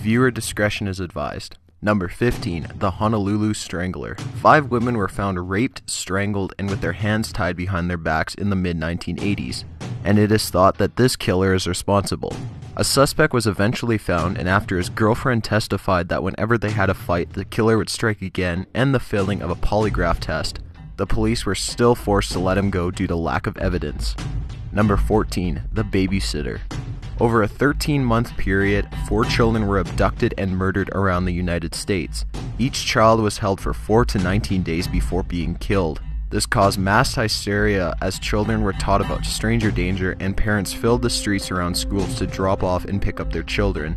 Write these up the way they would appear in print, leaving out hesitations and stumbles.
Viewer discretion is advised. Number 15. The Honolulu Strangler. 5 women were found raped, strangled, and with their hands tied behind their backs in the mid-1980s, and it is thought that this killer is responsible. A suspect was eventually found, and after his girlfriend testified that whenever they had a fight, the killer would strike again, and the failing of a polygraph test, the police were still forced to let him go due to lack of evidence. Number 14. The Babysitter. Over a 13-month period, 4 children were abducted and murdered around the United States. Each child was held for 4 to 19 days before being killed. This caused mass hysteria as children were taught about stranger danger and parents filled the streets around schools to drop off and pick up their children.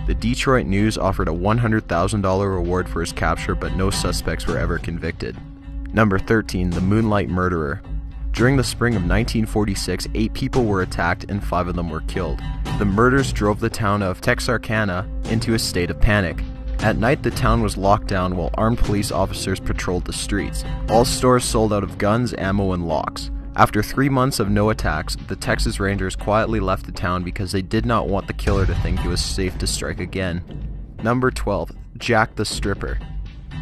The Detroit News offered a $100,000 reward for his capture, but no suspects were ever convicted. Number 13. The Moonlight Murderer. During the spring of 1946, 8 people were attacked and 5 of them were killed. The murders drove the town of Texarkana into a state of panic. At night, the town was locked down while armed police officers patrolled the streets. All stores sold out of guns, ammo, and locks. After 3 months of no attacks, the Texas Rangers quietly left the town because they did not want the killer to think it was safe to strike again. Number 12. Jack the Stripper.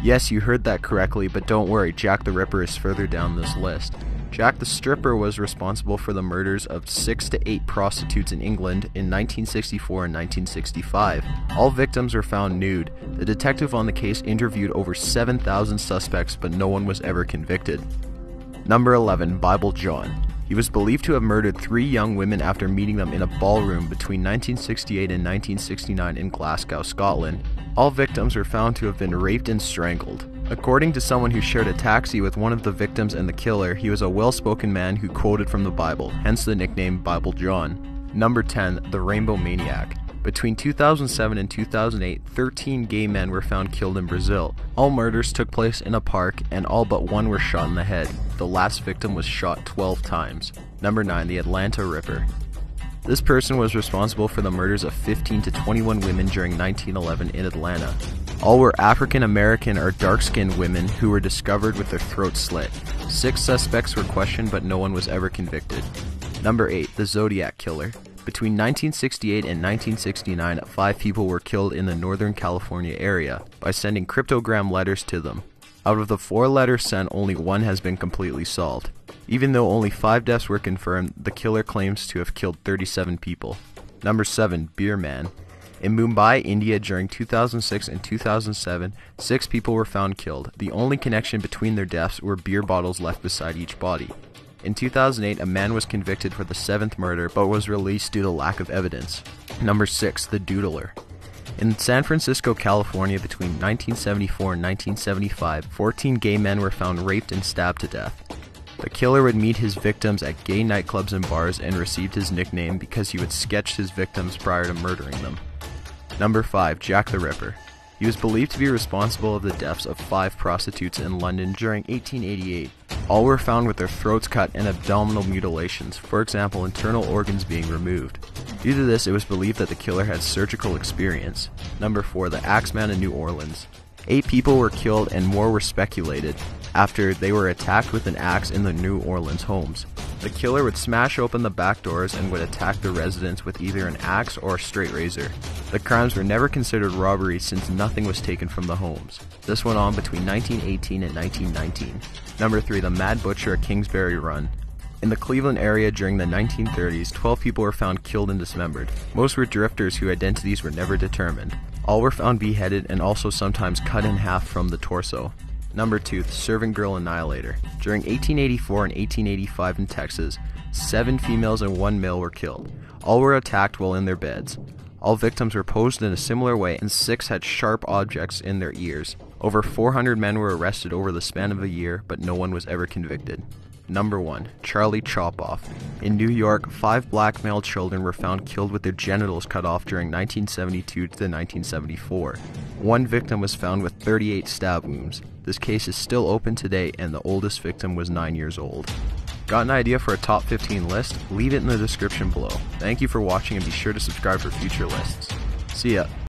Yes, you heard that correctly, but don't worry, Jack the Ripper is further down this list. Jack the Stripper was responsible for the murders of 6 to 8 prostitutes in England in 1964 and 1965. All victims were found nude. The detective on the case interviewed over 7,000 suspects, but no one was ever convicted. Number 11. Bible John. He was believed to have murdered 3 young women after meeting them in a ballroom between 1968 and 1969 in Glasgow, Scotland. All victims were found to have been raped and strangled. According to someone who shared a taxi with one of the victims and the killer, he was a well-spoken man who quoted from the Bible, hence the nickname Bible John. Number 10. The Rainbow Maniac. Between 2007 and 2008, 13 gay men were found killed in Brazil. All murders took place in a park, and all but one were shot in the head. The last victim was shot 12 times. Number 9. The Atlanta Ripper. This person was responsible for the murders of 15 to 21 women during 1911 in Atlanta. All were African American or dark-skinned women who were discovered with their throats slit. 6 suspects were questioned, but no one was ever convicted. Number 8. The Zodiac Killer. Between 1968 and 1969, 5 people were killed in the Northern California area by sending cryptogram letters to them. Out of the 4 letters sent, only 1 has been completely solved. Even though only 5 deaths were confirmed, the killer claims to have killed 37 people. Number 7. Beer Man. In Mumbai, India, during 2006 and 2007, 6 people were found killed. The only connection between their deaths were beer bottles left beside each body. In 2008, a man was convicted for the 7th murder, but was released due to lack of evidence. Number 6. The Doodler. In San Francisco, California, between 1974 and 1975, 14 gay men were found raped and stabbed to death. The killer would meet his victims at gay nightclubs and bars and received his nickname because he would sketch his victims prior to murdering them. Number 5. Jack the Ripper. He was believed to be responsible of the deaths of 5 prostitutes in London during 1888. All were found with their throats cut and abdominal mutilations, for example, internal organs being removed. Due to this, it was believed that the killer had surgical experience. Number 4. The Axeman in New Orleans. 8 people were killed and more were speculated after they were attacked with an axe in the New Orleans homes. The killer would smash open the back doors and would attack the residents with either an axe or a straight razor. The crimes were never considered robberies since nothing was taken from the homes. This went on between 1918 and 1919. Number 3. The Mad Butcher at Kingsbury Run. In the Cleveland area during the 1930s, 12 people were found killed and dismembered. Most were drifters whose identities were never determined. All were found beheaded and also sometimes cut in half from the torso. Number 2. The Servant Girl Annihilator. During 1884 and 1885 in Texas, 7 females and 1 male were killed. All were attacked while in their beds. All victims were posed in a similar way, and 6 had sharp objects in their ears. Over 400 men were arrested over the span of a year, but no one was ever convicted. Number 1. Charlie Chopoff. In New York, 5 black male children were found killed with their genitals cut off during 1972 to 1974. 1 victim was found with 38 stab wounds. This case is still open today, and the oldest victim was 9 years old. Got an idea for a top 15 list? Leave it in the description below. Thank you for watching, and be sure to subscribe for future lists. See ya.